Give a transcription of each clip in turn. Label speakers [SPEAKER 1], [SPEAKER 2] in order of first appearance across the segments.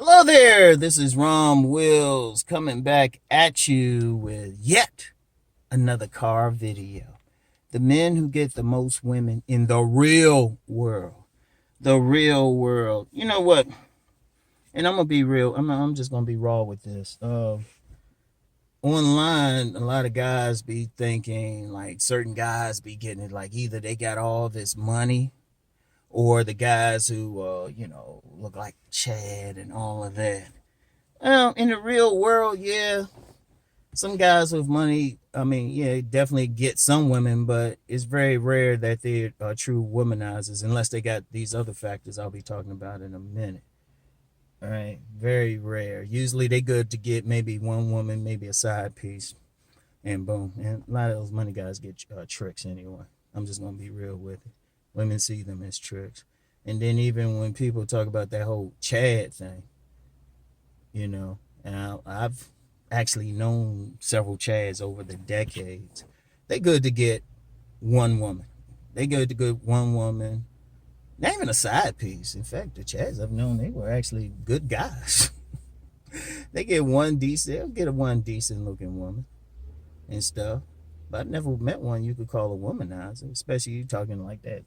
[SPEAKER 1] Hello there, this is Rom Wills coming back at you with yet another car video. The men who get the most women in the real world. The real world. You know what? And I'm gonna be real. I'm just gonna be raw with this. Online, a lot of guys be thinking like certain guys be getting it like either they got all this money or the guys who look like Chad and all of that. Well, in the real world, yeah, some guys with money, I mean, yeah, definitely get some women, but it's very rare that they're true womanizers unless they got these other factors I'll be talking about in a minute. All right, very rare. Usually they good to get maybe one woman, maybe a side piece, and boom. And a lot of those money guys get tricks anyway. I'm just gonna be real with it. Women see them as tricks. And then even when people talk about that whole Chad thing, and I've actually known several Chads over the decades. They good to get one woman. They good to get one woman. Not even a side piece. In fact, the Chads I've known, they were actually good guys. They get they'll get a one decent looking woman and stuff. But I've never met one you could call a womanizer, especially you talking like that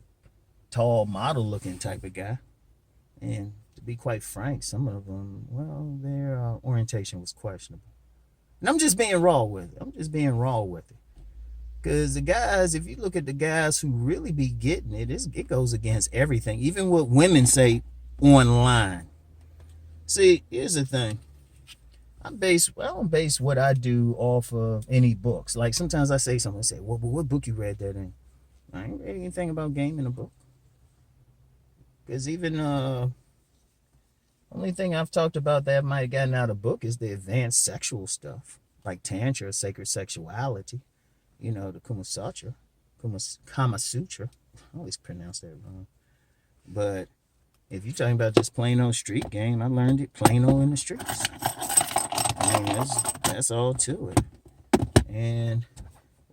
[SPEAKER 1] tall model looking type of guy. And to be quite frank, some of them, well, their orientation was questionable. And I'm just being raw with it. Because the guys, if you look at the guys who really be getting it, it goes against everything, even what women say online. See, here's the thing. I don't base what I do off of any books. Like sometimes I say something, I say, well, but what book you read that in? I ain't read anything about game in a book. Because even only thing I've talked about that might have gotten out of book is the advanced sexual stuff, like Tantra, sacred sexuality, the Kama Sutra. I always pronounce that wrong. But if you're talking about just plain old street game, I learned it plain old in the streets. I mean, that's all to it. And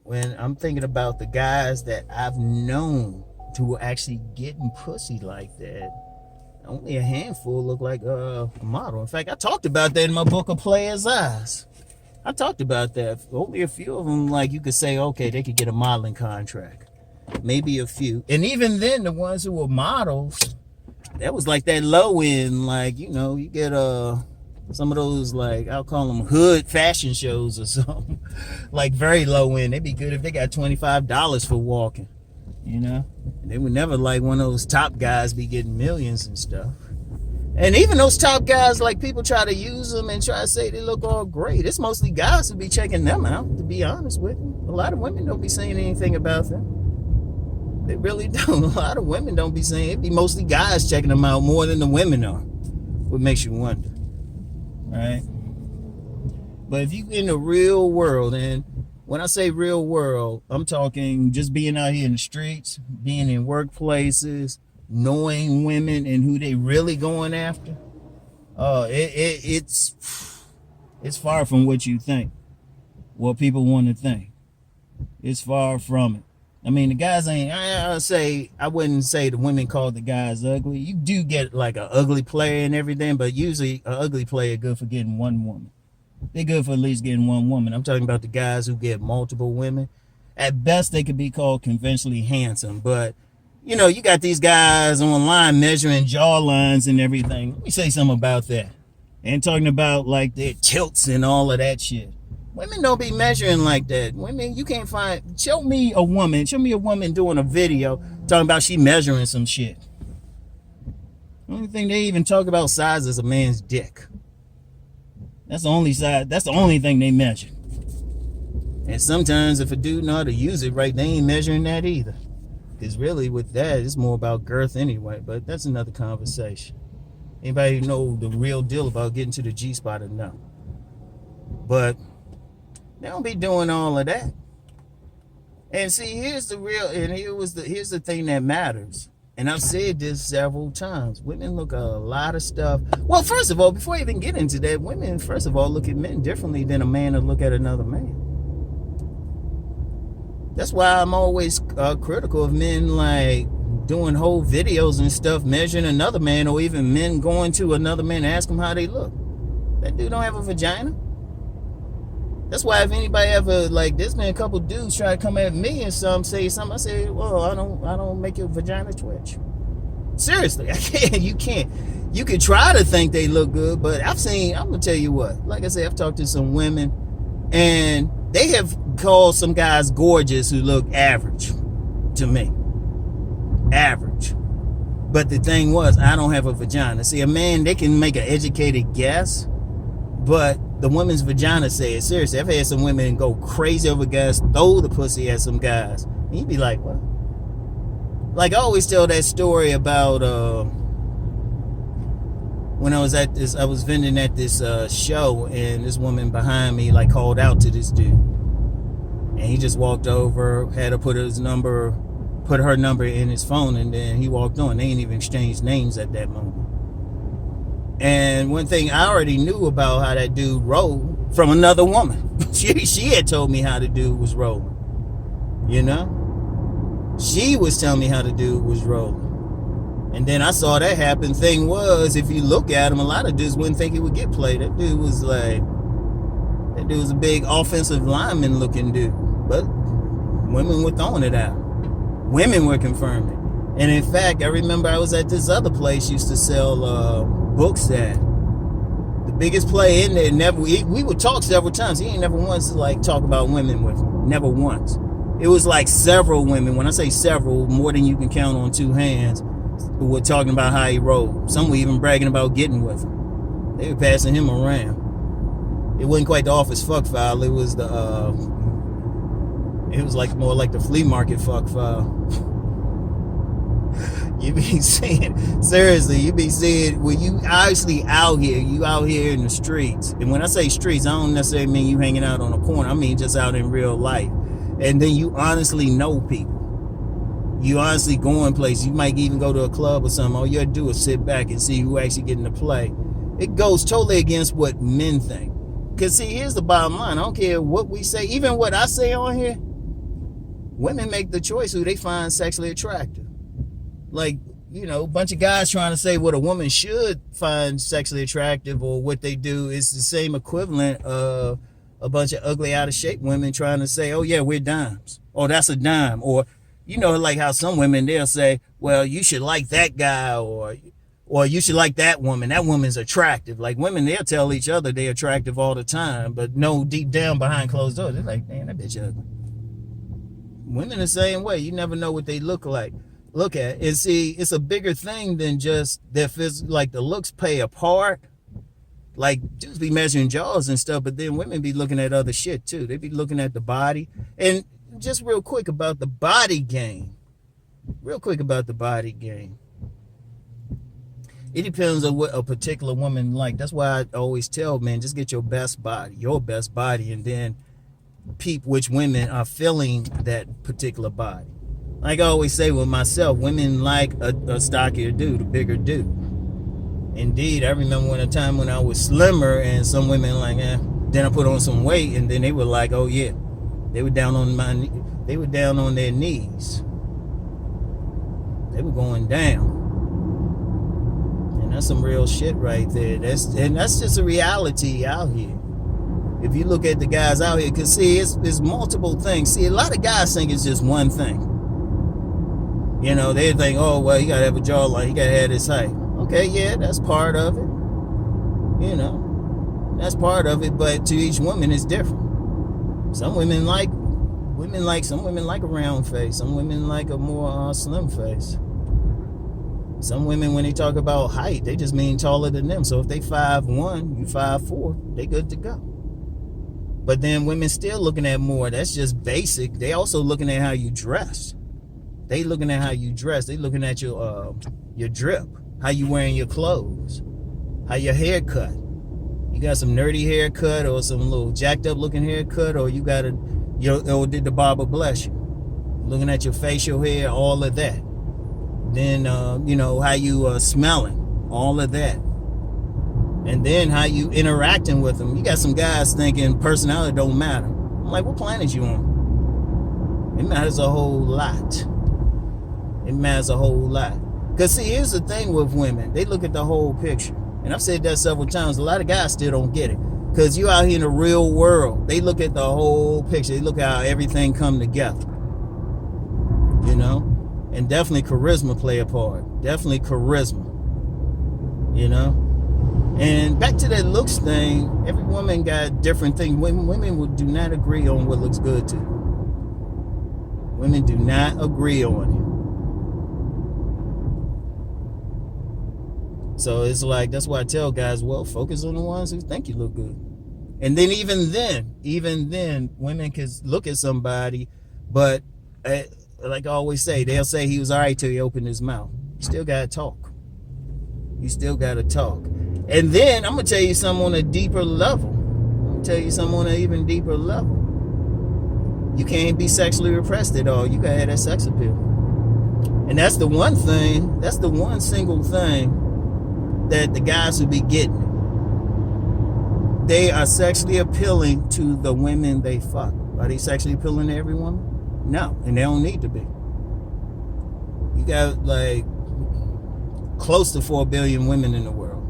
[SPEAKER 1] when I'm thinking about the guys that I've known who are actually getting pussy like that, only a handful look like a model. In fact, I talked about that in my book of Player's Eyes. I talked about that. Only a few of them, like you could say, okay, they could get a modeling contract. Maybe a few. And even then, the ones who were models, that was like that low end, like, you get some of those, like, I'll call them hood fashion shows or something. Like very low end. They'd be good if they got $25 for walking. And they would never like one of those top guys be getting millions and stuff. And even those top guys, like people try to use them and try to say they look all great. It's mostly guys who be checking them out, to be honest with you. A lot of women don't be saying anything about them. They really don't. A lot of women don't be saying. It be mostly guys checking them out more than the women are. What makes you wonder, right? But if you in the real world, and when I say real world, I'm talking just being out here in the streets, being in workplaces, knowing women and who they really going after. It's far from what you think, what people want to think. It's far from it. I mean, the guys I wouldn't say the women call the guys ugly. You do get like an ugly player and everything, but usually an ugly player good for getting one woman. They're good for at least getting one woman. I'm talking about the guys who get multiple women. At best, they could be called conventionally handsome. But, you got these guys online measuring jaw lines and everything. Let me say something about that. And talking about, like, their tilts and all of that shit. Women don't be measuring like that. Women, you can't find... Show me a woman doing a video talking about she measuring some shit. The only thing they even talk about size is a man's dick. That's the only side. That's the only thing they measure. And sometimes if a dude know how to use it right, they ain't measuring that either. Because really with that, it's more about girth anyway. But that's another conversation. Anybody know the real deal about getting to the G-spot or no? But they don't be doing all of that. And see, here's the thing that matters. And I've said this several times. Women look at a lot of stuff. Well, first of all, before I even get into that, women, first of all, look at men differently than a man would look at another man. That's why I'm always critical of men like doing whole videos and stuff measuring another man, or even men going to another man and ask them how they look. That dude don't have a vagina. That's why if anybody ever, like, there's been a couple dudes try to come at me and say something, I say, well, I don't make your vagina twitch. Seriously, I can't. You can't. You can try to think they look good, but I'm gonna tell you what, like I said, I've talked to some women and they have called some guys gorgeous who look average to me. Average. But the thing was, I don't have a vagina. See, a man, they can make an educated guess, but the woman's vagina says, seriously, I've had some women go crazy over guys, throw the pussy at some guys. And you'd be like, what? Like, I always tell that story about when I was vending at this show, and this woman behind me like called out to this dude. And he just walked over, had to put her number in his phone, and then he walked on. They ain't even exchanged names at that moment. And one thing I already knew about how that dude rolled from another woman. She had told me how the dude was rolling. You know? She was telling me how the dude was rolling. And then I saw that happen. Thing was, if you look at him, a lot of dudes wouldn't think he would get played. That dude was a big offensive lineman looking dude. But women were throwing it out. Women were confirming. And in fact, I remember I was at this other place used to sell books at. The biggest player in there, we would talk several times. He ain't never once like talk about women with me. Never once. It was like several women. When I say several, more than you can count on two hands, who were talking about how he rolled. Some were even bragging about getting with him. They were passing him around. It wasn't quite the office fuck file. It was like more like the flea market fuck file. You be seeing, seriously, you be seeing, when you actually out here in the streets. And when I say streets, I don't necessarily mean you hanging out on a corner. I mean just out in real life. And then you honestly know people. You honestly go in places. You might even go to a club or something. All you have to do is sit back and see who actually getting to play. It goes totally against what men think. Because see, here's the bottom line. I don't care what we say. Even what I say on here, women make the choice who they find sexually attractive. Like, you know, a bunch of guys trying to say what a woman should find sexually attractive or what they do is the same equivalent of a bunch of ugly, out of shape women trying to say, oh yeah, we're dimes. Or that's a dime. Or, you know, like how some women, they'll say, well, you should like that guy, or you should like that woman. That woman's attractive. Like women, they'll tell each other they're attractive all the time, but no, deep down behind closed doors, they're like, man, that bitch ugly. Women the same way. You never know what they look like. Look at. And see, it's a bigger thing than just their physical, like the looks play a part. Like dudes be measuring jaws and stuff, but then women be looking at other shit too. They be looking at the body. And just real quick about the body game. It depends on what a particular woman like. That's why I always tell men, just get your best body, and then peep which women are feeling that particular body. Like I always say with myself, women like a stockier dude, a bigger dude. Indeed, I remember a time when I was slimmer and some women like, then I put on some weight, and then they were like, oh yeah. They were down on their knees. They were going down. And that's some real shit right there. That's just a reality out here. If you look at the guys out here, because see, it's multiple things. See, a lot of guys think it's just one thing. You know, they think, oh, well, you got to have a jawline. You got to have this height. Okay, yeah, that's part of it. You know, that's part of it. But to each woman, it's different. Some women like a round face. Some women like a more slim face. Some women, when they talk about height, they just mean taller than them. So if they 5'1", you 5'4", they good to go. But then women still looking at more. That's just basic. They also looking at how you dress. They looking at how you dress. They looking at your drip, how you wearing your clothes, how your hair cut. You got some nerdy haircut or some little jacked up looking haircut, or you got or did the barber bless you? Looking at your facial hair, all of that. Then, you know, how you smelling, all of that. And then how you interacting with them. You got some guys thinking personality don't matter. I'm like, what planet you on? It matters a whole lot. It matters a whole lot. Because see, here's the thing with women. They look at the whole picture. And I've said that several times. A lot of guys still don't get it. Because you out here in the real world. They look at the whole picture. They look at how everything come together. You know? And definitely charisma play a part. Definitely charisma. You know? And back to that looks thing, every woman got different things. Women do not agree on what looks good to you. Women do not agree on it. So it's like, that's why I tell guys, well, focus on the ones who think you look good. And then even then, women can look at somebody, but like I always say, they'll say he was all right till he opened his mouth. You still got to talk. You still got to talk. And then I'm going to tell you something on a deeper level. I'm going to tell you something on an even deeper level. You can't be sexually repressed at all. You got to have that sex appeal. And that's the one thing, that's the one single thing that the guys will be getting. They are sexually appealing to the women they fuck. Are they sexually appealing to every woman? No, and they don't need to be. You got like close to 4 billion women in the world.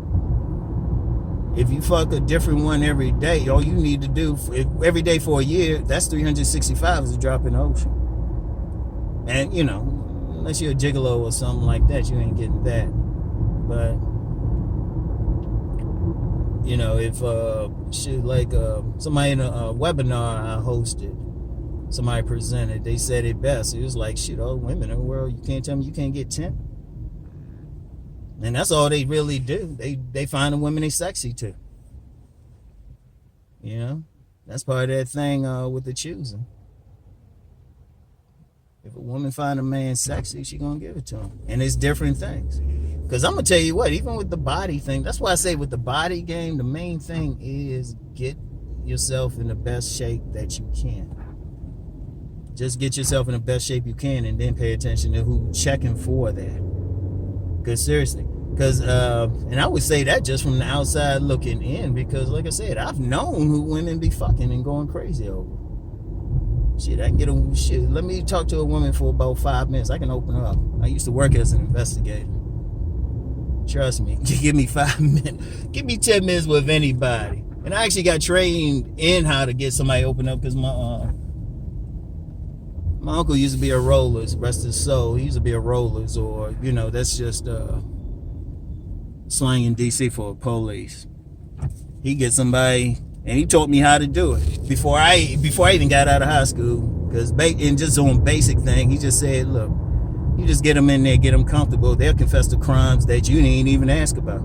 [SPEAKER 1] If you fuck a different one every day, all you need to do every day for a year, that's 365 is a drop in the ocean. And you know, unless you're a gigolo or something like that, you ain't getting that. But you know, if somebody in a webinar I hosted, somebody presented, they said it best. It was like, shit, all women in the world, you can't tell me you can't get 10. And that's all they really do. They find the women they sexy too. You know? That's part of that thing with the choosing. If a woman find a man sexy, she gonna give it to him. And it's different things. Because I'm gonna tell you what, even with the body thing, that's why I say with the body game, the main thing is get yourself in the best shape that you can. Just get yourself in the best shape you can, and then pay attention to who's checking for that. Because seriously, and I would say that just from the outside looking in, because like I said, I've known who women be fucking and going crazy over. Shit, I can get a shit. Let me talk to a woman for about 5 minutes. I can open her up. I used to work as an investigator. Trust me, give me 5 minutes. Give me 10 minutes with anybody. And I actually got trained in how to get somebody open up, because my uncle used to be a Rollers, rest his soul. He used to be a Rollers, or, you know, that's just slang in DC for police. He gets somebody, and he taught me how to do it before I even got out of high school. Because and just on basic thing, he just said, look, you just get them in there, get them comfortable. They'll confess to crimes that you didn't even ask about.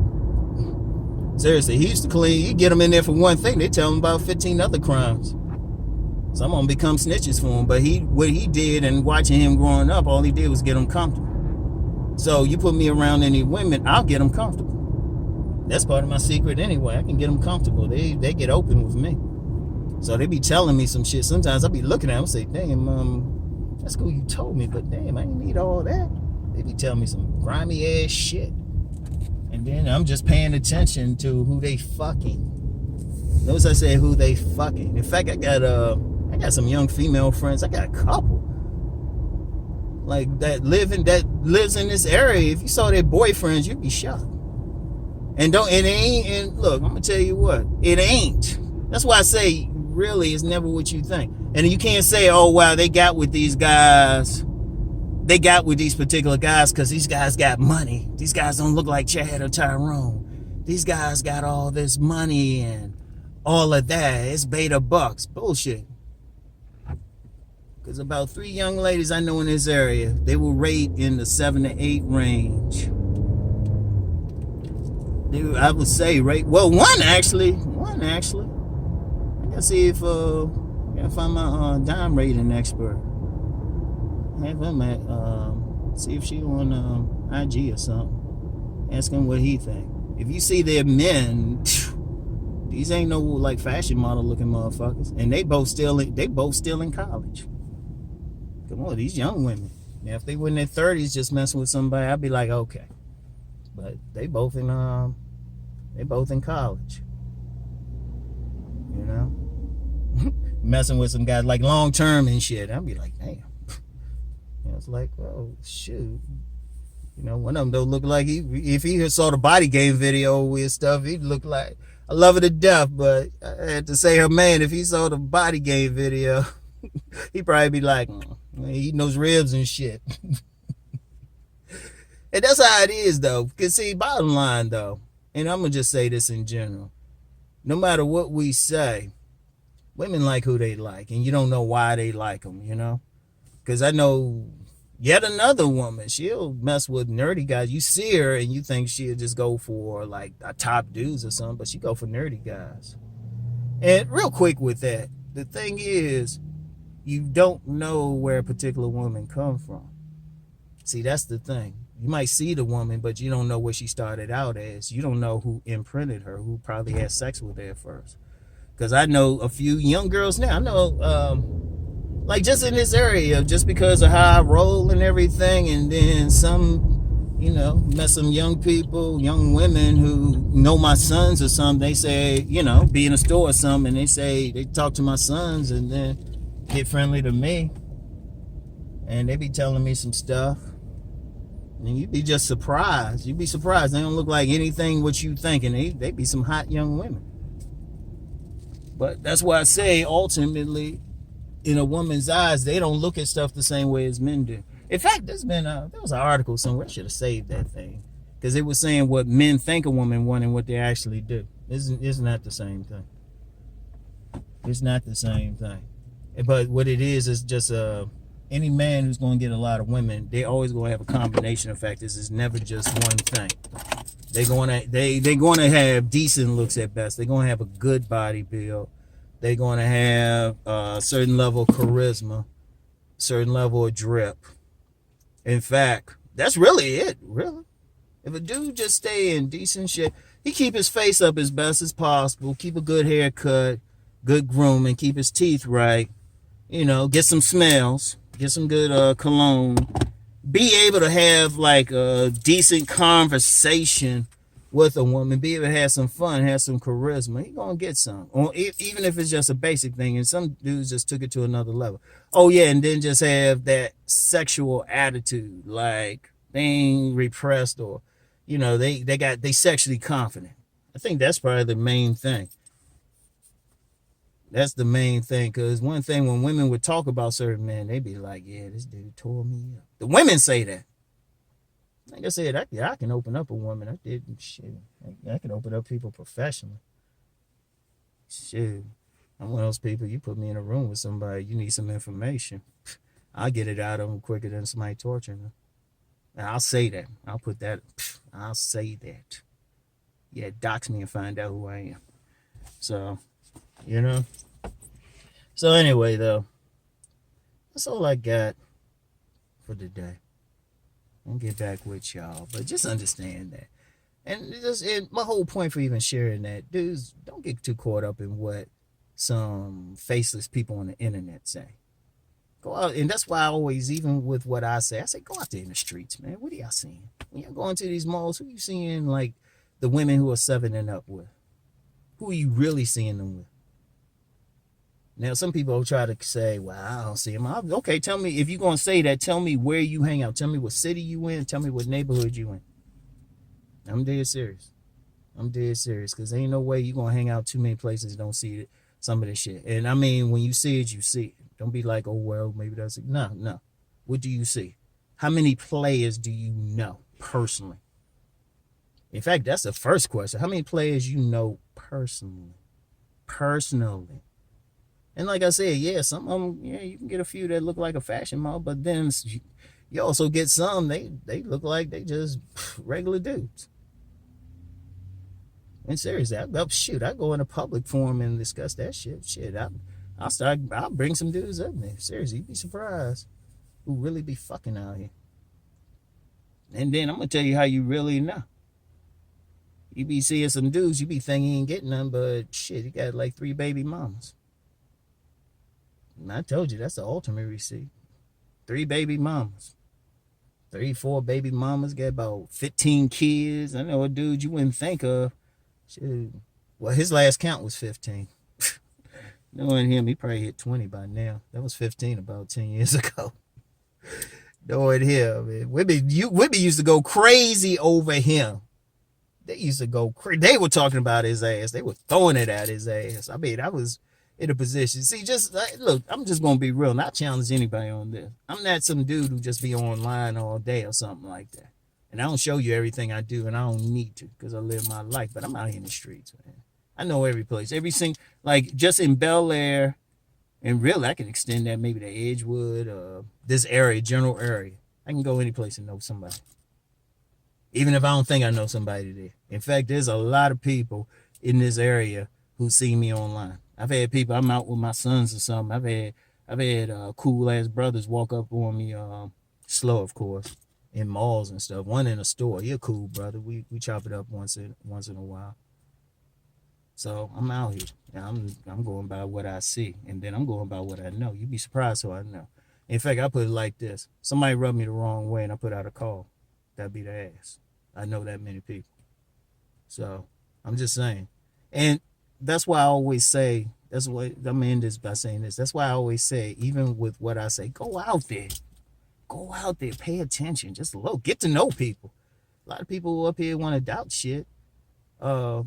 [SPEAKER 1] Seriously, he used to clean. You get them in there for one thing, they tell him about 15 other crimes. So I'm gonna become snitches for him. But what he did, and watching him growing up, all he did was get him comfortable. So you put me around any women, I'll get them comfortable. That's part of my secret anyway. I can get them comfortable. They get open with me. So they be telling me some shit. Sometimes I'll be looking at them and say, damn, that's cool you told me, but damn, I didn't need all that. They be telling me some grimy ass shit. And then I'm just paying attention to who they fucking. Notice I said who they fucking. In fact, I got some young female friends. I got a couple like that lives in this area. If you saw their boyfriends, you'd be shocked. And look, I'm gonna tell you what, it ain't. That's why I say really it's never what you think. And you can't say, oh wow, they got with these guys. They got with these particular guys because these guys got money. These guys don't look like Chad or Tyrone. These guys got all this money and all of that. It's beta bucks. Bullshit. Because about 3 young ladies I know in this area, they will rate in the 7 to 8 range. I would say one actually. I gotta see if I gotta find my dime rating expert. Have him see if she on IG or something. Ask him what he think. If you see their men, these ain't no like fashion model looking motherfuckers, and they both still in college. Come on, these young women. Now, if they were in their 30s just messing with somebody, I'd be like, okay. But they both in college. You know? Messing with some guys like long term and shit. I'd be like, damn. You was like, oh shoot. One of them don't look like if he saw the body game video with stuff, he'd look like, I love her to death, but I had to say her man, if he saw the body game video, he'd probably be like, eating those ribs and shit. And that's how it is, though. Because, see, bottom line, though, and I'm going to just say this in general, no matter what we say, women like who they like, and you don't know why they like them, Because I know yet another woman, she'll mess with nerdy guys. You see her, and you think she'll just go for, like, a top dudes or something, but she go for nerdy guys. And real quick with that, the thing is, you don't know where a particular woman come from. See, that's the thing. You might see the woman, but you don't know where she started out as. You don't know who imprinted her, who probably had sex with her first. Because I know a few young girls now. I know, like just in this area, just because of how I roll and everything, and then some, met some young people, young women who know my sons or something. They say, be in a store or something, and they talk to my sons and then get friendly to me. And they be telling me some stuff. And you'd be just surprised. You'd be surprised. They don't look like anything what you think. And they be some hot young women. But that's why I say, ultimately, in a woman's eyes, they don't look at stuff the same way as men do. In fact, there was an article somewhere. I should have saved that thing. Because it was saying what men think a woman wants and what they actually do. It's not the same thing. It's not the same thing. But what it is just any man who's going to get a lot of women, they always going to have a combination of factors. It's never just one thing. They're going to have decent looks at best. They're going to have a good body build. They're going to have a certain level of charisma, certain level of drip. In fact, that's really it, really. If a dude just stay in decent shape, he keep his face up as best as possible, keep a good haircut, good grooming, keep his teeth right, get some smells, get some good cologne, be able to have like a decent conversation with a woman, be able to have some fun, have some charisma, he gonna get some. Or even if it's just a basic thing, and some dudes just took it to another level. Oh yeah, and then just have that sexual attitude, like they ain't repressed or, they sexually confident. I think that's probably the main thing. That's the main thing, because one thing when women would talk about certain men, they'd be like, yeah, this dude tore me up. The women say that. Like I said, I can open up a woman. I did shit. I can open up people professionally. Shit. I'm one of those people, you put me in a room with somebody, you need some information. I'll get it out of them quicker than somebody torturing them. And I'll say that. I'll say that. Yeah, dox me and find out who I am. So, So anyway, though, that's all I got for today. I'll get back with y'all, but just understand that. And my whole point for even sharing that, dudes, don't get too caught up in what some faceless people on the internet say. Go out, and that's why I always, even with what I say go out there in the streets, man. What are y'all seeing? When y'all going to these malls, who you seeing, like, the women who are 7 and up with? Who are you really seeing them with? Now, some people try to say, well, I don't see them. Okay, tell me, if you're going to say that, tell me where you hang out. Tell me what city you in. Tell me what neighborhood you in. I'm dead serious. Because ain't no way you're going to hang out too many places and don't see some of this shit. And I mean, when you see it, you see it. Don't be like, oh, well, maybe that's it. No. What do you see? How many players do you know personally? In fact, that's the first question. How many players you know personally? And like I said, yeah, some of them, yeah, you can get a few that look like a fashion model, but then you also get some, they look like they just regular dudes. And seriously, I go in a public forum and discuss that shit. I'll bring some dudes up there. Seriously, you'd be surprised who really be fucking out here. And then I'm gonna tell you how you really know. You be seeing some dudes, you be thinking he ain't getting none, but shit, he got like 3 baby mamas. And I told you, that's the ultimate receipt. 3 baby mamas. 3, 4 baby mamas, got about 15 kids. I know a dude you wouldn't think of. Shit. Well, his last count was 15. Knowing him, he probably hit 20 by now. That was 15 about 10 years ago. Knowing him, man. Women used to go crazy over him. They used to go crazy. They were talking about his ass. They were throwing it at his ass. I mean, I was in a position. See, just look, I'm just gonna be real. Not challenge anybody on this. I'm not some dude who just be online all day or something like that. And I don't show you everything I do, and I don't need to because I live my life. But I'm out here in the streets, man. I know every place, every single, like just in Bel Air, and really, I can extend that maybe to Edgewood, this area, general area. I can go any place and know somebody, even if I don't think I know somebody there. In fact, there's a lot of people in this area who see me online. I've had people. I'm out with my sons or something. I've had cool ass brothers walk up on me, slow of course, in malls and stuff. One in a store. You're cool, brother. We chop it up once in a while. So I'm out here. I'm going by what I see, and then I'm going by what I know. You'd be surprised who I know. In fact, I put it like this: somebody rubbed me the wrong way, and I put out a call. That'd be the ass. I know that many people. So I'm just saying, and that's why I always say. That's what I'm gonna end this by saying this. That's why I always say, even with what I say, go out there, pay attention, just look, get to know people. A lot of people up here want to doubt shit. A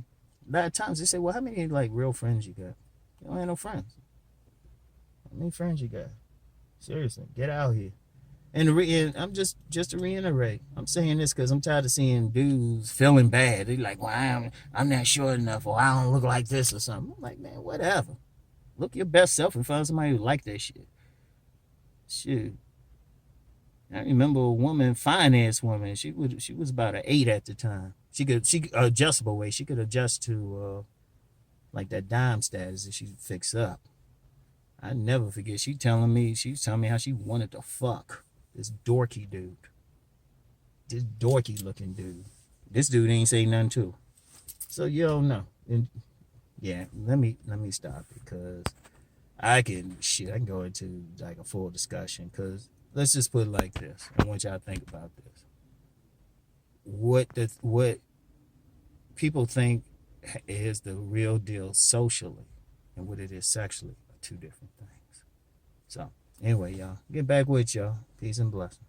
[SPEAKER 1] lot of times they say, well, how many like real friends you got? You don't have no friends. How many friends you got? Seriously, get out here. And I'm just to reiterate, I'm saying this because I'm tired of seeing dudes feeling bad. They like, well, I'm not sure enough, or I don't look like this or something. I'm like, man, whatever. Look your best self and find somebody who like that shit. Shit. I remember a woman, finance woman. She was about an 8 at the time. She adjustable weight. She could adjust to like that dime status that she fix up. I never forget. She was telling me how she wanted to fuck this dorky dude. This dorky looking dude. This dude ain't say nothing to her. So you don't know. And yeah, let me stop because I can go into like a full discussion because let's just put it like this. I want y'all to think about this. What people think is the real deal socially and what it is sexually are two different things. So anyway, y'all, get back with y'all. Peace and blessings.